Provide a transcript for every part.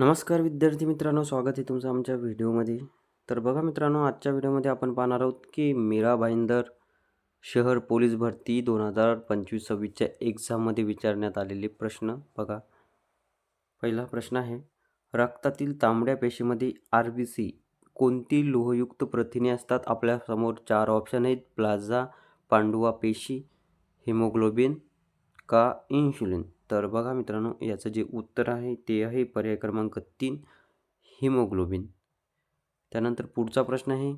नमस्कार विद्यार्थी मित्रांनो, स्वागत आहे तुमचं आमच्या व्हिडिओमध्ये. तर बघा मित्रांनो, आजच्या व्हिडिओमध्ये आपण पाहणार आहोत की मीरा भाईंदर शहर पोलीस भरती 2025-26च्या एक्झाममध्ये विचारण्यात आलेले प्रश्न बघा. पहिला प्रश्न आहे, रक्तातील तांबड्या पेशीमध्ये RBC कोणती लोहयुक्त प्रथिने असतात? आपल्यासमोर 4 ऑप्शन आहेत, प्लाझ्मा, पांडुआ पेशी, हिमोग्लोबिन का इन्शुलिन. तर बघा मित्रांनो, याचं जे उत्तर आहे ते आहे पर्याय क्रमांक 3, हिमोग्लोबिन. त्यानंतर पुढचा प्रश्न आहे,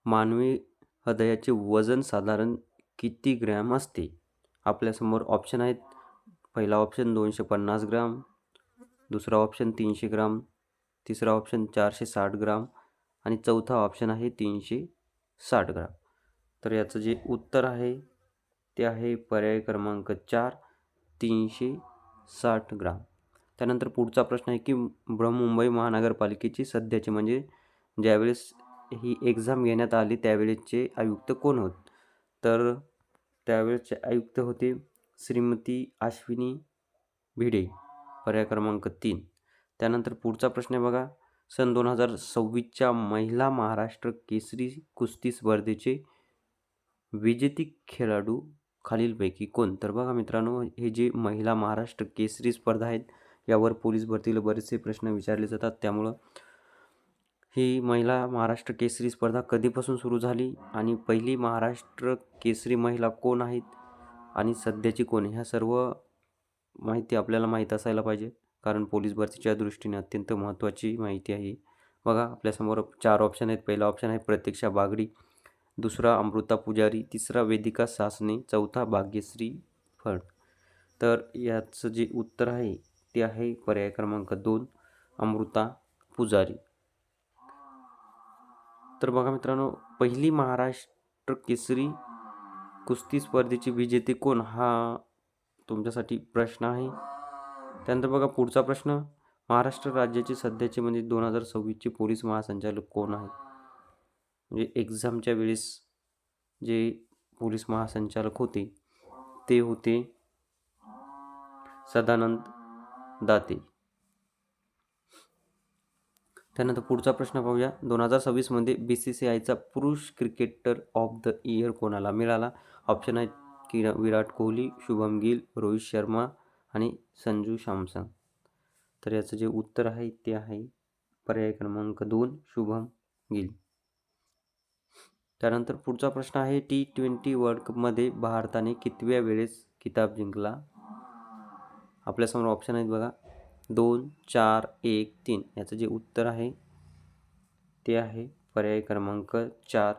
मानवी हृदयाचे वजन साधारण किती ग्रॅम असते? आपल्यासमोर ऑप्शन आहेत, पहिला ऑप्शन 250 ग्राम, दुसरा ऑप्शन 300 ग्राम, तिसरा ऑप्शन 460 ग्राम आणि चौथा ऑप्शन आहे 360 ग्राम. तर याचं जे उत्तर आहे ते आहे पर्याय क्रमांक 4, 360 ग्राम. त्यानंतर पुढचा प्रश्न आहे की बृहन्मुंबई महानगरपालिकेची सध्याचे म्हणजे ज्यावेळेस ही एक्झाम घेण्यात आली त्यावेळेसचे आयुक्त कोण होत? तर त्यावेळेसचे आयुक्त होते श्रीमती अश्विनी भिडे, पर्याय क्रमांक 3. त्यानंतर पुढचा प्रश्न आहे बघा, सन 2026च्या महिला महाराष्ट्र केसरी कुस्ती स्पर्धेचे विजेती खेळाडू खालीलपैकी कोण? तर बघा मित्रांनो, हे जे महिला महाराष्ट्र केसरी स्पर्धा आहेत यावर पोलीस भरतीला बरेचसे प्रश्न विचारले जातात. त्यामुळं ही महिला महाराष्ट्र केसरी स्पर्धा कधीपासून सुरू झाली आणि पहिली महाराष्ट्र केसरी महिला कोण आहेत आणि सध्याची कोण, ह्या सर्व माहिती आपल्याला माहीत असायला पाहिजे, कारण पोलीस भरतीच्या दृष्टीने अत्यंत महत्त्वाची माहिती आहे. बघा आपल्यासमोर 4 ऑप्शन आहेत. पहिला ऑप्शन आहे प्रतीक्षा बागडी, दुसरा अमृता पुजारी, तिसरा वेदिका सासने, चौथा भाग्यश्री फड. तर याचं जे उत्तर आहे ते आहे पर्याय क्रमांक 2, अमृता पुजारी. तर बघा मित्रांनो, पहिली महाराष्ट्र केसरी कुस्ती स्पर्धेची विजेते कोण, हा तुमच्यासाठी प्रश्न आहे. त्यानंतर बघा पुढचा प्रश्न, महाराष्ट्र राज्याचे सध्याचे म्हणजे 2026चे पोलीस महासंचालक कोण आहेत? म्हणजे एक्झामच्या वेळेस जे पोलीस महासंचालक होते ते होते सदानंद दाते. त्यानंतर पुढचा प्रश्न पाहूया, 2026मध्ये BCCIचा पुरुष क्रिकेटर ऑफ द इयर कोणाला मिळाला? ऑप्शन आहेत की विराट कोहली, शुभम गिल, रोहित शर्मा आणि संजू सॅमसन. तर याचं जे उत्तर आहे ते आहे पर्याय क्रमांक 2, शुभम गिल. त्यानंतर पुढचा प्रश्न आहे, T20 वर्ल्ड कपमध्ये भारताने कितव्या वेळेस किताब जिंकला? आपल्यासमोर ऑप्शन आहेत बघा, 2, 4, 1, 3. याचं जे उत्तर आहे ते आहे पर्याय क्रमांक 4,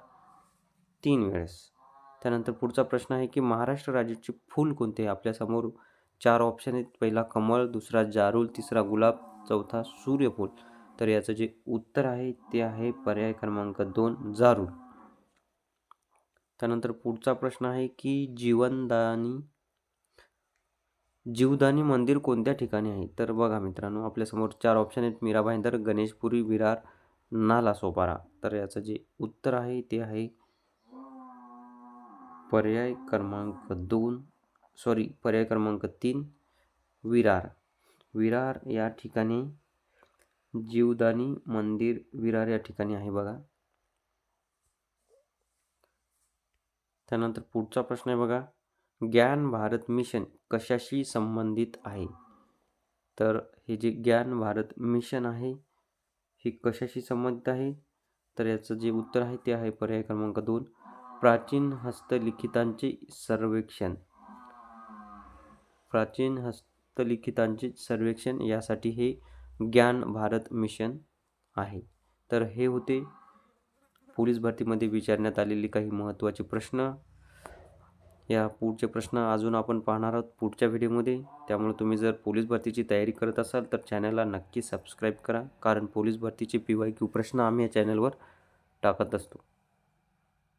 3 वेळेस. त्यानंतर पुढचा प्रश्न आहे की महाराष्ट्र राज्याचे फूल कोणते? आपल्यासमोर 4 ऑप्शन आहेत, पहिला कमळ, दुसरा जारूल, तिसरा गुलाब, चौथा सूर्यफूल. तर याचं जे उत्तर आहे ते आहे पर्याय क्रमांक 2, जारूल. त्यानंतर पुढचा प्रश्न आहे की जीवदानी मंदिर कोणत्या ठिकाणी आहे? तर बघा मित्रांनो, आपल्यासमोर 4 ऑप्शन आहेत, मीरा भाईंदर, गणेशपुरी, विरार, नालासोपारा. तर याचं जे उत्तर आहे ते आहे पर्याय क्रमांक 3, विरार. विरार या ठिकाणी जीवदानी मंदिर विरार या ठिकाणी आहे बघा. त्यानंतर पुढचा प्रश्न आहे बघा, ज्ञान भारत मिशन कशाशी संबंधित आहे? तर हे जे ज्ञान भारत मिशन आहे हे कशाशी संबंधित आहे? तर याचं जे उत्तर आहे ते आहे पर्याय क्रमांक 2, प्राचीन हस्तलिखितांचे सर्वेक्षण. प्राचीन हस्तलिखितांचे सर्वेक्षण यासाठी हे ज्ञान भारत मिशन आहे. तर हे होते पोलीस भरतीमध्ये विचारण्यात आलेले काही महत्त्वाचे प्रश्न. या पुढचे प्रश्न अजून आपण पाहणार आहोत पुढच्या व्हिडिओमध्ये. त्यामुळे तुम्ही जर पोलीस भरतीची तयारी करत असाल तर चॅनलला नक्की सबस्क्राईब करा, कारण पोलीस भरतीचे PYQ प्रश्न आम्ही या चॅनलवर टाकत असतो.